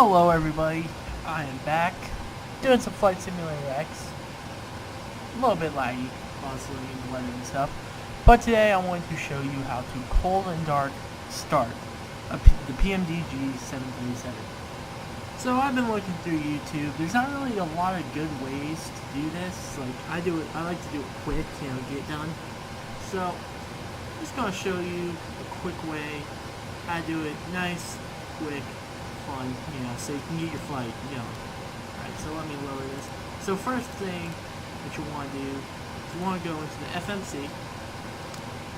Hello everybody, I am back, doing some Flight Simulator X. A little bit laggy, honestly, in the weather and stuff. But today I want to show you how to cold and dark start the PMDG 737. So I've been looking through YouTube. There's not really a lot of good ways to do this. Like I like to do it quick, get it done. So I'm just gonna show you a quick way how to do it nice, quick, fun, so you can get your flight going. Alright, so let me lower this. So first thing that you want to do is you want to go into the FMC,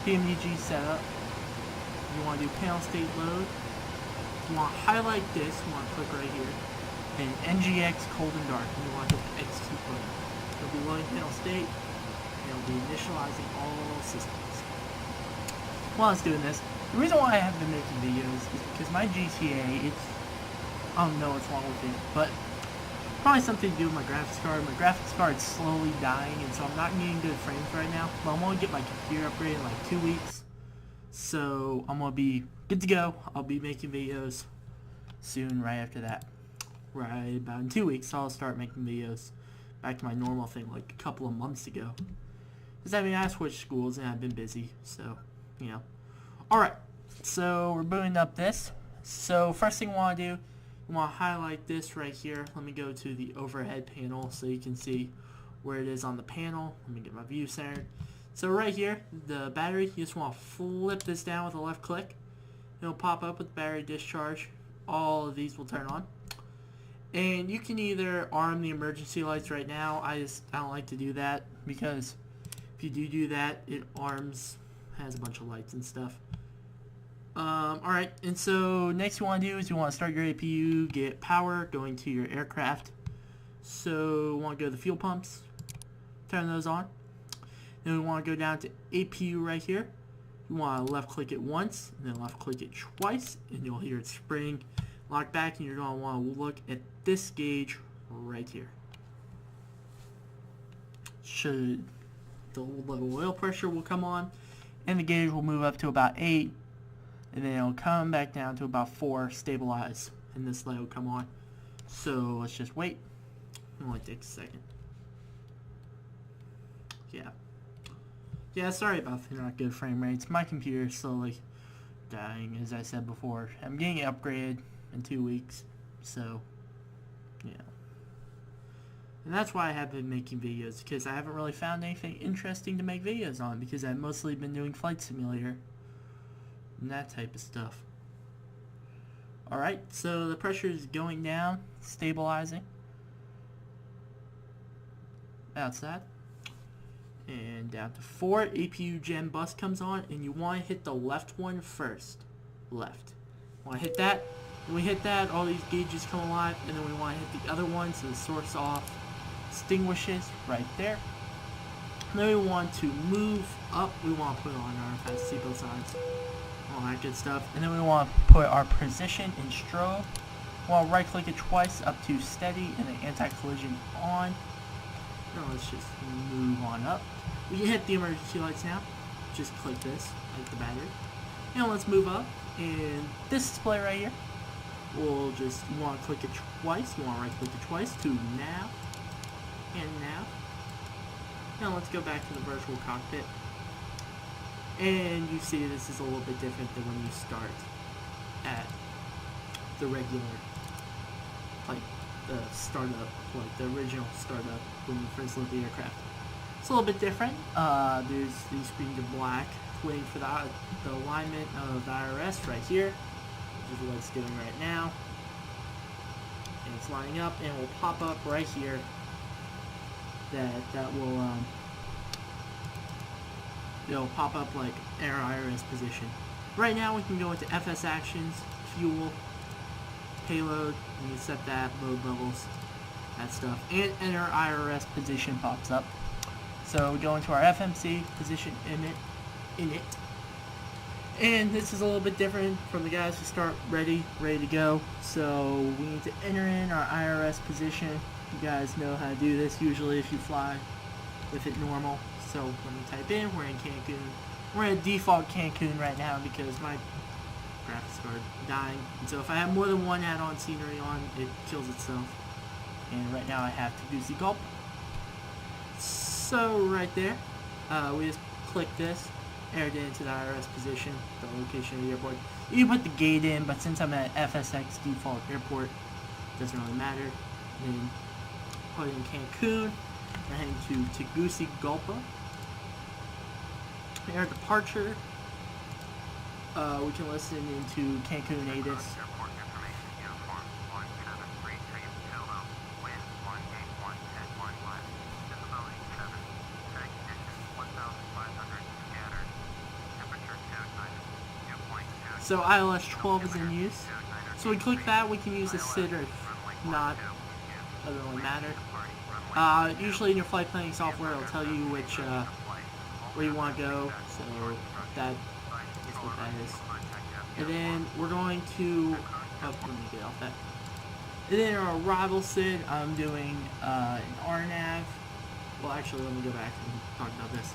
PMDG setup. You want to do panel state load. You want to highlight this, you want to click right here, and NGX cold and dark, and you want to hit the X2 button. It'll be loading panel state, and it'll be initializing all systems. While it's doing this, the reason why I have been making videos is because my GTA, I don't know what's wrong with it, but probably something to do with my graphics card. My graphics card is slowly dying, and so I'm not getting good frames right now. But I'm going to get my computer upgraded in like 2 weeks. So I'm going to be good to go. I'll be making videos soon right after that. Right about in 2 weeks, I'll start making videos back to my normal thing like a couple of months ago. Because I switched schools and I've been busy, so, Alright, so we're booting up this. So first thing we want to do, we want to highlight this right here. Let me go to the overhead panel so you can see where it is on the panel. Let me get my view centered. So right here, the battery, you just want to flip this down with a left click. It'll pop up with battery discharge. All of these will turn on. And you can either arm the emergency lights right now. I don't like to do that because if you do that, it has a bunch of lights and stuff. Alright, and so next you want to do is you want to start your APU, get power going to your aircraft. So we want to go to the fuel pumps, turn those on. Then we want to go down to APU right here. You want to left click it once, and then left click it twice, and you'll hear it spring, lock back, and you're going to want to look at this gauge right here. The low oil pressure will come on, and the gauge will move up to about 8, and then it'll come back down to about 4, stabilize, and this light will come on. So let's just wait. It only takes a second. Yeah, sorry about the not good frame rates. My computer is slowly dying, as I said before. I'm getting it upgraded in 2 weeks, so, And that's why I have been making videos, because I haven't really found anything interesting to make videos on, because I've mostly been doing Flight Simulator and that type of stuff. Alright, so the pressure is going down, stabilizing. That's that. And down to 4, APU gen bus comes on, and you want to hit the left one first. Left. Want to hit that. When we hit that, all these gauges come alive, and then we want to hit the other one, so the source off extinguishes right there. And then we want to move up. We want to put on our fast seatbelt signs, all that good stuff. And then we want to put our position in strobe. We want to right click it twice up to steady, and then anti-collision on. Now let's just move on up. We can hit the emergency lights now. Just click this, like the battery. And let's move up. And this display right here, you want to click it twice. You want to right click it twice to nav. And nav. Now let's go back to the virtual cockpit. And you see this is a little bit different than when you start at the regular, like the startup, like the original startup when you first load the aircraft. It's a little bit different. There's these screens are black, waiting for the alignment of the IRS right here, which is what it's doing right now. And it's lining up, and it will pop up right here. That will it'll pop up like our IRS position. Right now we can go into FS actions, fuel, payload, and you set that, load levels, that stuff, and enter IRS position pops up. So we go into our FMC position in it, and this is a little bit different from the guys who start ready to go. So we need to enter in our IRS position. You guys know how to do this usually if you fly with it normal. So let me type in, we're in Cancun. We're in default Cancun right now because my aircraft started dying. And so if I have more than one add-on scenery on, it kills itself. And right now I have Tugusi Gulp. So right there, we just click this, aired it into the IRS position, the location of the airport. You can put the gate in, but since I'm at FSX default airport, it doesn't really matter. Then put in Cancun. We're heading to Tegucigalpa. Air departure. We can listen into Cancun ATIS. So ILS 12 is in use. So we click that, we can use the SID or not. Doesn't really matter. Usually in your flight planning software it'll tell you which where you want to go. So that is what that is. And then we're going to let me get off that. And then our arrival SID, I'm doing an RNAV. Well, actually, let me go back and talk about this.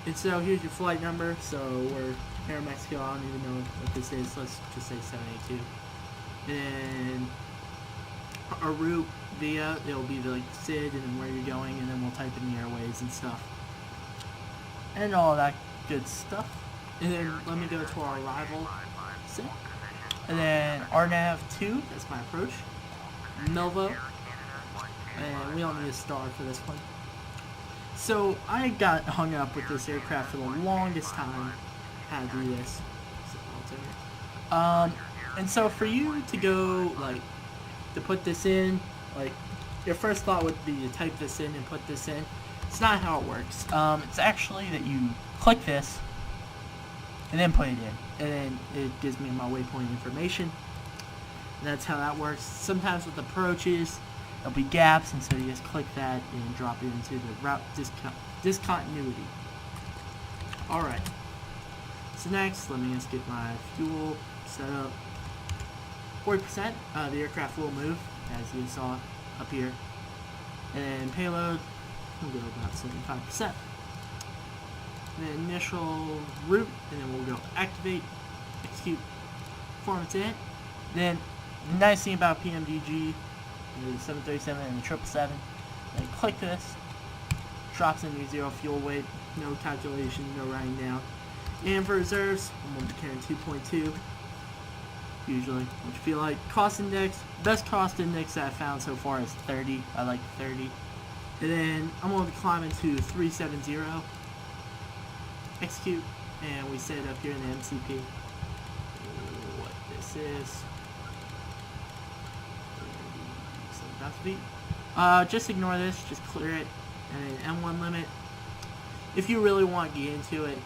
And so here's your flight number. So we're Air Mexico. I don't even know what this is. Let's just say 782. And then our route via, it'll be the SID and then where you're going, and then we'll type in the airways and stuff. And all that good stuff. And then let me go to our arrival SID. And then RNAV 2, that's my approach. Melvo. And we don't need a star for this one. So I got hung up with this aircraft for the longest time. How to do this. And so for you to go, like, to put this in, like, your first thought would be to type this in and put this in. It's not how it works. It's actually that you click this and then put it in, and then it gives me my waypoint information. And that's how that works. Sometimes with approaches, there'll be gaps, and so you just click that and drop it into the route discontinuity. Alright. So next, let me just get my fuel set up. 40%, the aircraft will move, as you saw up here. And then payload, we'll go about 75%. And then initial route, and then we'll go activate, execute, performance in. Then, the nice thing about PMDG, the 737 and the 777, then click this, drops into 0 fuel weight, no calculation, no writing down. And for reserves, I'm going to be carrying 2.2, usually, what you feel like. Cost index, best cost index that I found so far is 30, I like 30. And then I'm going to climb into 370, execute, and we set it up here in the MCP. What this is. Just ignore this, just clear it, and then M1 limit. If you really want to get into it,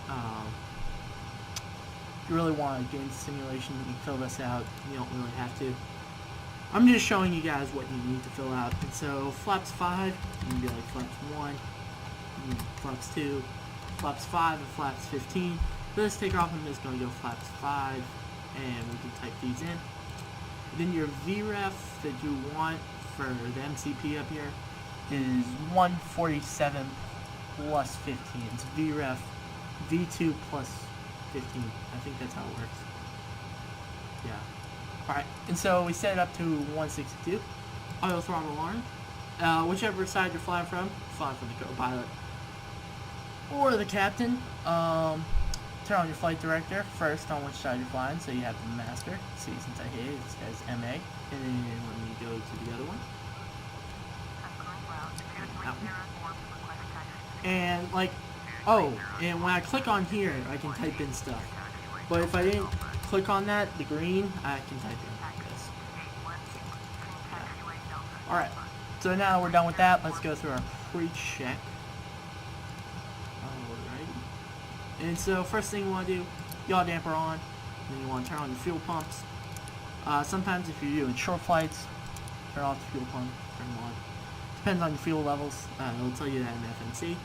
if you really want to get into simulation, you can fill this out. You don't really have to. I'm just showing you guys what you need to fill out. And so flaps 5, you can be like flaps 1, flaps 2, flaps 5, and flaps 15. For this takeoff, I'm just going to go flaps 5, and we can type these in. Then your VREF that you want for the MCP up here is 147 plus 15. It's VREF V2 plus 15. I think that's how it works. Yeah. Alright, and so we set it up to 162. Auto throttle on. Whichever side you're flying from the co-pilot or the captain. Turn on your flight director first on which side you're flying, so you have the master. See, since I hit it, it says MA. And then let me go to the other one. That one. And like, oh, and when I click on here, I can type in stuff. But if I didn't click on that, the green, I can type in this. Yeah. Alright, so now we're done with that, let's go through our pre-check. And so first thing you want to do, yaw damper on, then you want to turn on your fuel pumps. Sometimes if you're doing short flights, turn off the fuel pump, turn them on. Depends on your fuel levels, it'll tell you that in FMC.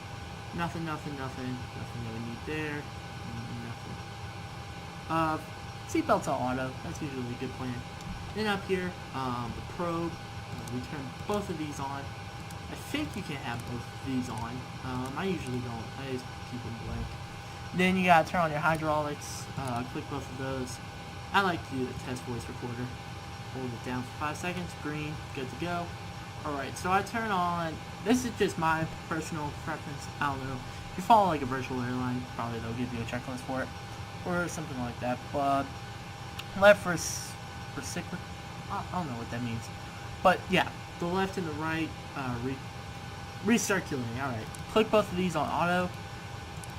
Nothing that we need there, nothing. Seatbelts on auto, that's usually a good plan. Then up here, the probe, we turn both of these on. I think you can have both of these on, I usually don't, I just keep them blank. Then you gotta turn on your hydraulics, click both of those, I like to do the test voice recorder. Hold it down for 5 seconds, green, good to go. Alright, so I turn on, this is just my personal preference, I don't know. If you follow like a virtual airline, probably they'll give you a checklist for it, or something like that, but left for cyclic, I don't know what that means. But yeah, the left and the right, recirculating, alright. Click both of these on auto.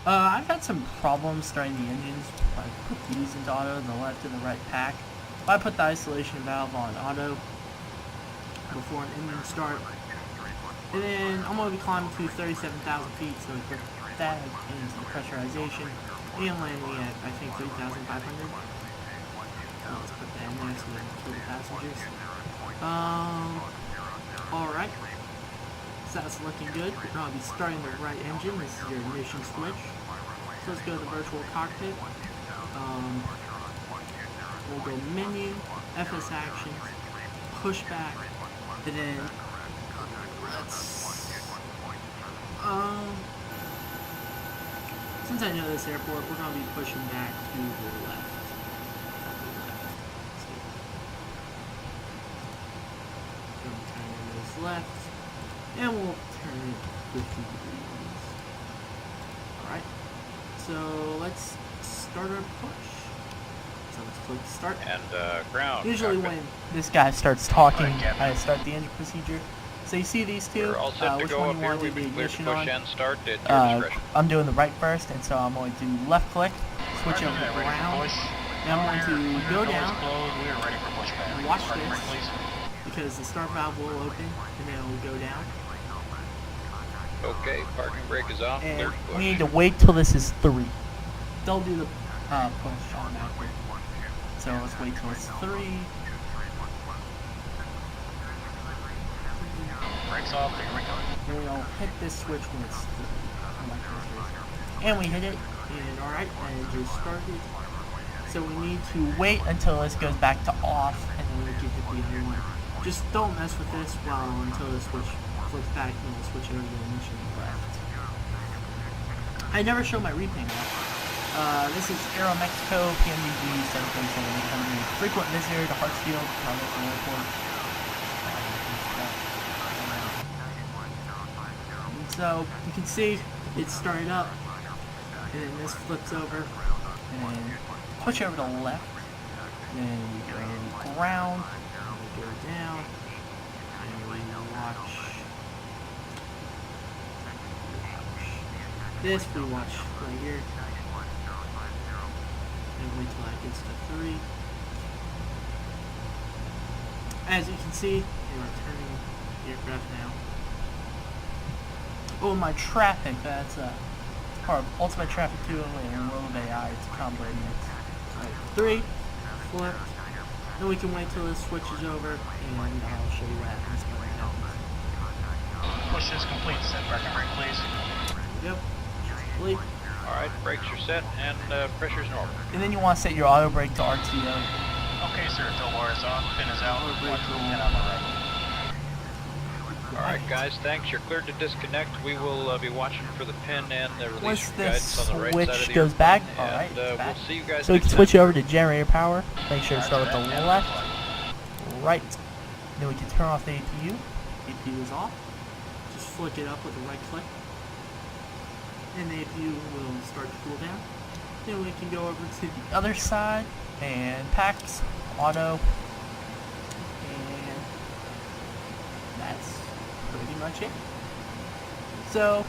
I've had some problems starting the engines. I put these into auto, the left and the right pack. I put the isolation valve on auto before an engine start. And then I'm going to be climbing to 37,000 feet, so we put that into the pressurization. And landing at, I think, 3,500. Let's put that in there so we can kill the passengers. Alright. So that's looking good. We're going to be starting the right engine. This is your ignition switch. So let's go to the virtual cockpit. We'll go menu, FS actions, pushback, and then let's, since I know this airport, we're going to be pushing back to the left. Going to turn those left. And we'll turn it 50 degrees. Alright. So let's start our push. So let's click start. And ground. Usually when this guy starts talking, I start the engine procedure. So you see these two? We're all set to which go one up you here. want to We've do the been cleared to ignition push on? and start at your discretion. I'm doing the right first, and so I'm going to left click, switch over to ground. Now I'm going to go down, and watch this, because the start valve will open, and then it will go down. Okay, parking brake is off. And Push. we need to wait till this is 3. They'll do the push automatically. So let's wait till it's 3. Brakes off, here we go. Then we'll hit this switch when it's 3. And we hit it, and alright, and it just started. So we need to wait until this goes back to off, and then we can hit the other one. Just don't mess with this until the switch flips back, and we'll switch over to the ignition left. I never show my repaint off. This is Aero Mexico, PMDG 737-800. Frequent visitor to Hartsfield, Colorado Airport. And so, you can see, it started up, and then this flips over, and push over to the left, then we go ground, and we go down, and we watch this, we watch right here, and wait till that gets to 3. As you can see, we are turning the aircraft now. Oh, my traffic, that's part of Ultimate Traffic 2 and World of AI, it's a combo mix. Alright, 3, flip, then we can wait till this switches over, and I'll show you what happens when it happens. Push is complete. Set parking brake, please. Yep, complete. Alright, brakes are set and pressure's normal. And then you want to set your auto brake to RTO. Okay, sir. Tow bar is on. Pin is out. Watch the pin on the right. Alright guys, thanks. You're cleared to disconnect. We will be watching for the pin and the release Once guidance this on the right side of switch the goes airplane, back, and alright, it's back. we'll see you guys So we next can time. switch over to generator power. Make sure to start with the left, right. Then we can turn off the APU. APU is off. Just flick it up with a right click. And the APU will start to cool down. Then we can go over to the other side and packs, auto, and that's pretty much it. So,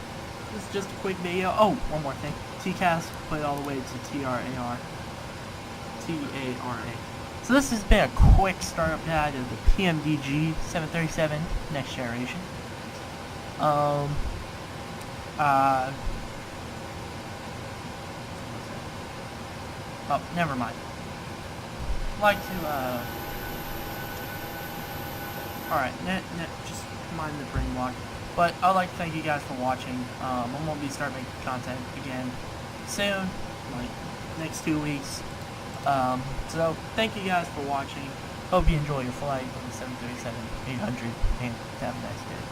this is just a quick video. Oh, one more thing. TCAS put it all the way to TARA. So this has been a quick startup guide of the PMDG 737 next generation. Oh, never mind. I'd like to, alright, just mind the brain block. But I'd like to thank you guys for watching. I'm going to be starting making content again soon, like next 2 weeks. So thank you guys for watching. Hope you enjoy your flight on the 737-800 and have a nice day.